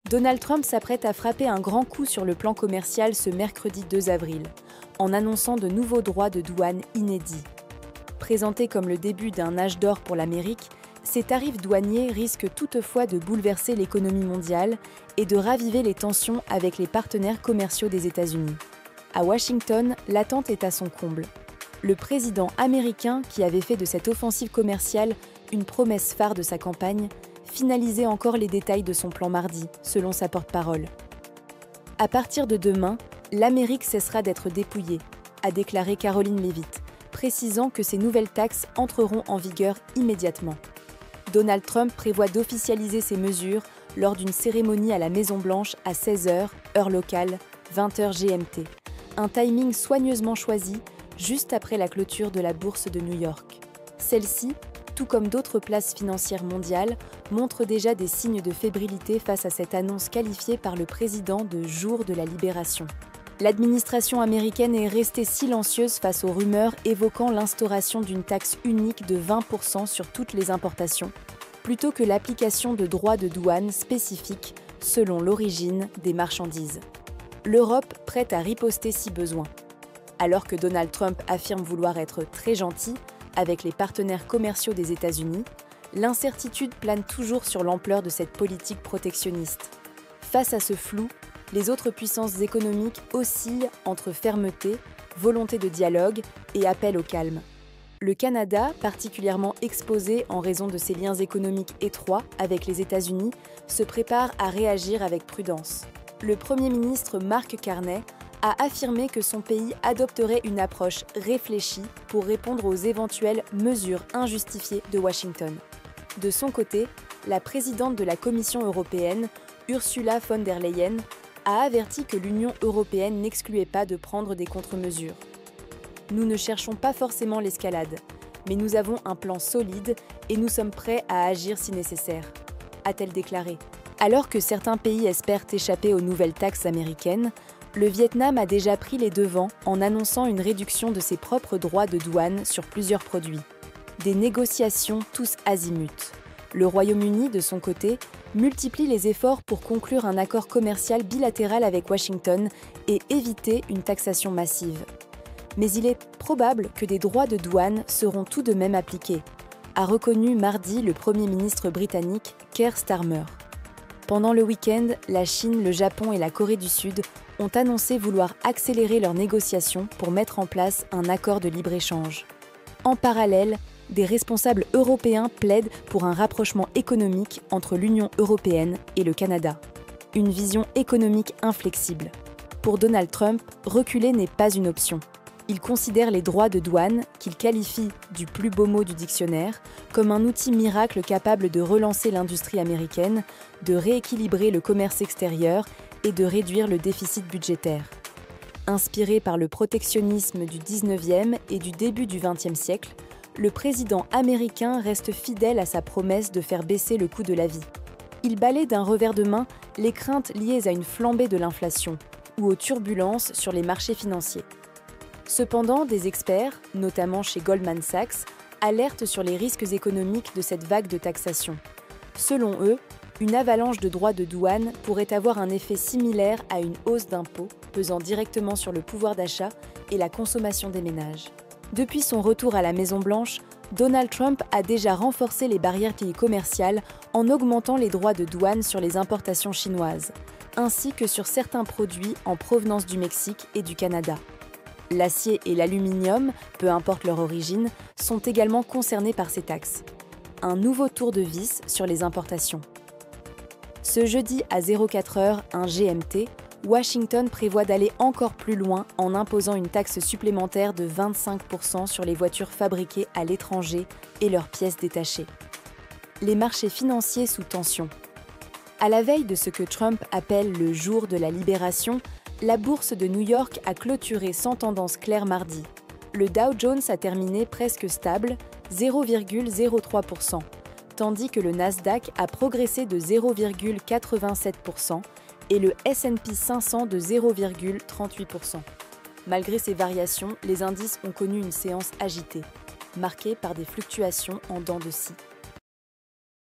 Donald Trump s'apprête à frapper un grand coup sur le plan commercial ce mercredi 2 avril, en annonçant de nouveaux droits de douane inédits. Présentés comme le début d'un âge d'or pour l'Amérique, ces tarifs douaniers risquent toutefois de bouleverser l'économie mondiale et de raviver les tensions avec les partenaires commerciaux des États-Unis. À Washington, l'attente est à son comble. Le président américain, qui avait fait de cette offensive commerciale une promesse phare de sa campagne, finalisait encore les détails de son plan mardi, selon sa porte-parole. À partir de demain, l'Amérique cessera d'être dépouillée, a déclaré Karoline Leavitt, précisant que ces nouvelles taxes entreront en vigueur immédiatement. Donald Trump prévoit d'officialiser ces mesures lors d'une cérémonie à la Maison-Blanche à 16h, heure locale, 20h GMT. Un timing soigneusement choisi, juste après la clôture de la bourse de New York. Celle-ci, tout comme d'autres places financières mondiales, montre déjà des signes de fébrilité face à cette annonce qualifiée par le président de « jour de la libération ». L'administration américaine est restée silencieuse face aux rumeurs évoquant l'instauration d'une taxe unique de 20% sur toutes les importations, plutôt que l'application de droits de douane spécifiques selon l'origine des marchandises. L'Europe prête à riposter si besoin. Alors que Donald Trump affirme vouloir être très gentil avec les partenaires commerciaux des États-Unis, l'incertitude plane toujours sur l'ampleur de cette politique protectionniste. Face à ce flou, les autres puissances économiques oscillent entre fermeté, volonté de dialogue et appel au calme. Le Canada, particulièrement exposé en raison de ses liens économiques étroits avec les États-Unis, se prépare à réagir avec prudence. Le Premier ministre Mark Carney a affirmé que son pays adopterait une approche réfléchie pour répondre aux éventuelles mesures injustifiées de Washington. De son côté, la présidente de la Commission européenne, Ursula von der Leyen, a averti que l'Union européenne n'excluait pas de prendre des contre-mesures. « Nous ne cherchons pas forcément l'escalade, mais nous avons un plan solide et nous sommes prêts à agir si nécessaire », a-t-elle déclaré. Alors que certains pays espèrent échapper aux nouvelles taxes américaines, le Vietnam a déjà pris les devants en annonçant une réduction de ses propres droits de douane sur plusieurs produits. Des négociations tous azimuts. Le Royaume-Uni, de son côté, multiplie les efforts pour conclure un accord commercial bilatéral avec Washington et éviter une taxation massive. Mais il est probable que des droits de douane seront tout de même appliqués, a reconnu mardi le Premier ministre britannique Keir Starmer. Pendant le week-end, la Chine, le Japon et la Corée du Sud ont annoncé vouloir accélérer leurs négociations pour mettre en place un accord de libre-échange. En parallèle, des responsables européens plaident pour un rapprochement économique entre l'Union européenne et le Canada. Une vision économique inflexible. Pour Donald Trump, reculer n'est pas une option. Il considère les droits de douane, qu'il qualifie du plus beau mot du dictionnaire, comme un outil miracle capable de relancer l'industrie américaine, de rééquilibrer le commerce extérieur et de réduire le déficit budgétaire. Inspiré par le protectionnisme du 19e et du début du 20e siècle, le président américain reste fidèle à sa promesse de faire baisser le coût de la vie. Il balaie d'un revers de main les craintes liées à une flambée de l'inflation ou aux turbulences sur les marchés financiers. Cependant, des experts, notamment chez Goldman Sachs, alertent sur les risques économiques de cette vague de taxation. Selon eux, une avalanche de droits de douane pourrait avoir un effet similaire à une hausse d'impôts pesant directement sur le pouvoir d'achat et la consommation des ménages. Depuis son retour à la Maison-Blanche, Donald Trump a déjà renforcé les barrières commerciales en augmentant les droits de douane sur les importations chinoises, ainsi que sur certains produits en provenance du Mexique et du Canada. L'acier et l'aluminium, peu importe leur origine, sont également concernés par ces taxes. Un nouveau tour de vis sur les importations. Ce jeudi à 04h, un GMT, Washington prévoit d'aller encore plus loin en imposant une taxe supplémentaire de 25% sur les voitures fabriquées à l'étranger et leurs pièces détachées. Les marchés financiers sous tension. À la veille de ce que Trump appelle le jour de la libération, la bourse de New York a clôturé sans tendance claire mardi. Le Dow Jones a terminé presque stable, 0,03%, tandis que le Nasdaq a progressé de 0,87% et le S&P 500 de 0,38%. Malgré ces variations, les indices ont connu une séance agitée, marquée par des fluctuations en dents de scie.